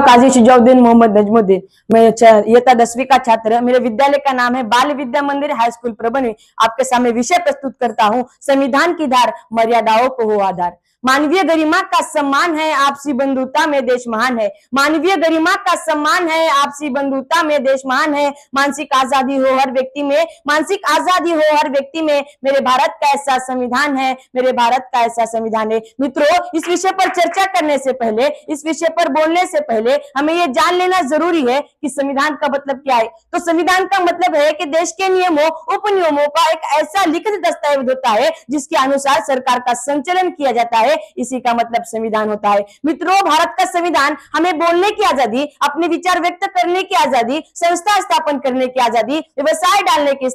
काजी शुजाउद्दीन मोहम्मद नजमुद्दीन। मैं इयत्ता 10वीं का छात्र। मेरे विद्यालय का नाम है बाल विद्या मंदिर हाई स्कूल प्रबंध। आपके सामने विषय प्रस्तुत करता हूँ, संविधान की धार, मर्यादाओं को हो आधार। मानवीय गरिमा का सम्मान है, आपसी बंधुता में देश महान है। मानवीय गरिमा का सम्मान है, आपसी बंधुता में देश महान है। मानसिक आजादी हो हर व्यक्ति में, मानसिक आजादी हो हर व्यक्ति में। मेरे भारत का ऐसा संविधान है, मेरे भारत का ऐसा संविधान है। मित्रों, इस विषय पर चर्चा करने से पहले, इस विषय पर बोलने से पहले हमें यह जान लेना जरूरी है कि संविधान का मतलब क्या है। तो संविधान का मतलब है कि देश के नियमों, उपनियमों का एक ऐसा लिखित दस्तावेज होता है जिसके अनुसार सरकार का संचालन किया जाता है। इसी का मतलब संविधान होता है। मित्रों, भारत का संविधान हमें बोलने की आजादी, अपने विचार व्यक्त करने की आजादी, संस्था स्थापन करने की आजादी, व्यवसाय डालने की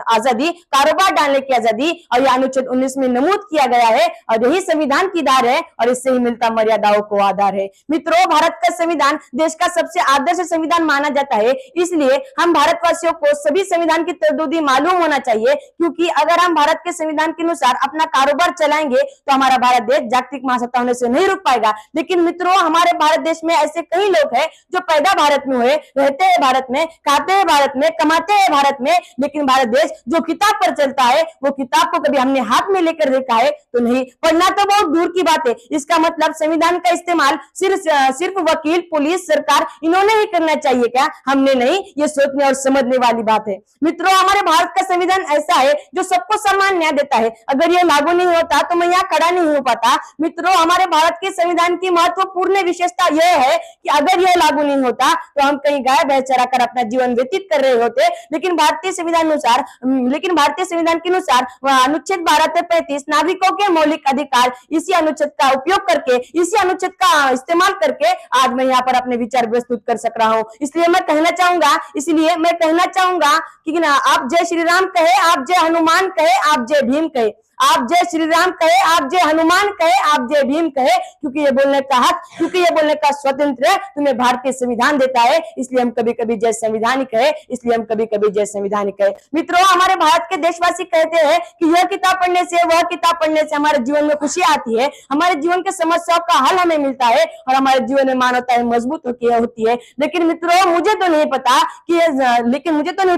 आजादी, कारोबार डालने की आजादी, और यह अनुच्छेद 19 में नमूद किया गया है। और यही संविधान की धार है और इससे ही मिलता मर्यादाओं को आधार है। मित्रों, भारत का संविधान देश का सबसे आदर्श संविधान माना जाता है। इसलिए हम भारतवासियों को सभी संविधान की तरदूदी मालूम होना चाहिए, क्योंकि अगर हम भारत के संविधान के अनुसार अपना कारोबार चलाएंगे तो हमारा भारत देश जागतिक महासत्ता होने से नहीं रुक पाएगा। लेकिन मित्रों, हमारे भारत देश में ऐसे कई लोग हैं जो पैदा भारत में हुए, रहते हैं भारत में, खाते हैं भारत में, कमाते हैं भारत में, लेकिन भारत देश जो किताब पर चलता है वो किताब को कभी हमने हाथ में लेकर देखा है तो नहीं। पढ़ना तो बहुत दूर की बात है। इसका मतलब संविधान का इस्तेमाल सिर्फ वकील, पुलिस, सरकार इन्होंने ही करना चाहिए क्या? हमने नहीं। ये सोचने और समझने वाली बात है। मित्रों, हमारे भारत का संविधान ऐसा है जो सबको समान न्याय देता है। अगर ये लागू नहीं होता तो मैं यहाँ खड़ा नहीं हो पाता। मित्रों, हमारे भारत के संविधान की महत्वपूर्ण विशेषता यह है कि अगर यह लागू नहीं होता तो हम कहीं गाय भैंस चराकर अपना जीवन व्यतीत कर रहे होते। लेकिन भारतीय संविधान के अनुसार अनुच्छेद 12 से 35 नागरिकों के मौलिक अधिकार, इसी अनुच्छेद का उपयोग करके, इसी अनुच्छेद का इस्तेमाल करके आज मैं यहाँ पर अपने विचार प्रस्तुत कर सक रहा हूँ। इसलिए मैं कहना चाहूंगा कि ना, आप जय श्री राम कहे, आप जय हनुमान कहे, आप जय भीम कहे, आप जय श्री राम कहे, आप जय हनुमान कहे, आप जय भीम कहे, क्योंकि ये बोलने का हक, क्योंकि ये बोलने का स्वतंत्र तुम्हें भारतीय संविधान देता है। इसलिए हम कभी कभी जय संविधान कहे, इसलिए हम कभी कभी जय संविधान कहे। मित्रों, हमारे भारत के देशवासी कहते हैं कि यह किताब पढ़ने से, वह किताब पढ़ने से हमारे जीवन में खुशी आती है, हमारे जीवन के समस्याओं का हल हमें मिलता है और हमारे जीवन में मानवता मजबूत होती है। लेकिन मित्रों, मुझे तो नहीं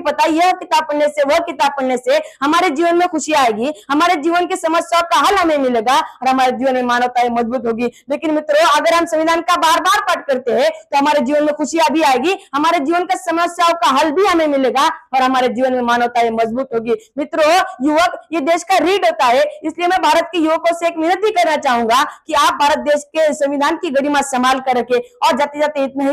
पता यह किताब पढ़ने से, वह किताब पढ़ने से हमारे जीवन में खुशी आएगी, हमारे जीवन की समस्याओं का हल हमें मिलेगा और हमारे जीवन में मानवता मजबूत होगी। लेकिन मित्रों, अगर हम संविधान का बार बार पाठ करते हैं तो हमारे जीवन में खुशियां भी आएगी, हमारे जीवन की समस्याओं का हल भी हमें मिलेगा और हमारे जीवन में मानवता मजबूत होगी। मित्रों, युवक ये देश का रीढ़ होता है। इसलिए मैं भारत के युवकों से एक विनती करना चाहूंगा कि आप भारत देश के संविधान की गरिमा संभाल कर रखें। और जाते जाते इतना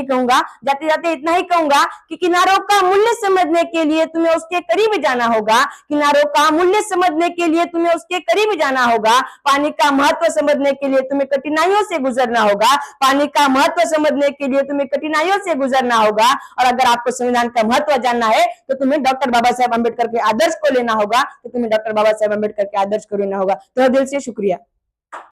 ही कहूंगा कि किनारों का मूल्य समझने के लिए तुम्हें उसके करीब जाना होगा। किनारों का मूल्य समझने के लिए तुम्हें उसके करीब जाना होगा। पानी का महत्व समझने के लिए तुम्हें कठिनाइयों से गुजरना होगा। पानी का महत्व समझने के लिए तुम्हें कठिनाइयों से गुजरना होगा। और अगर आपको संविधान का महत्व जानना है तो तुम्हें डॉक्टर बाबा साहेब अम्बेडकर के आदर्श को लेना होगा, तो तुम्हें डॉक्टर बाबा साहेब अम्बेडकर के आदर्श को लेना होगा। तो दिल से शुक्रिया।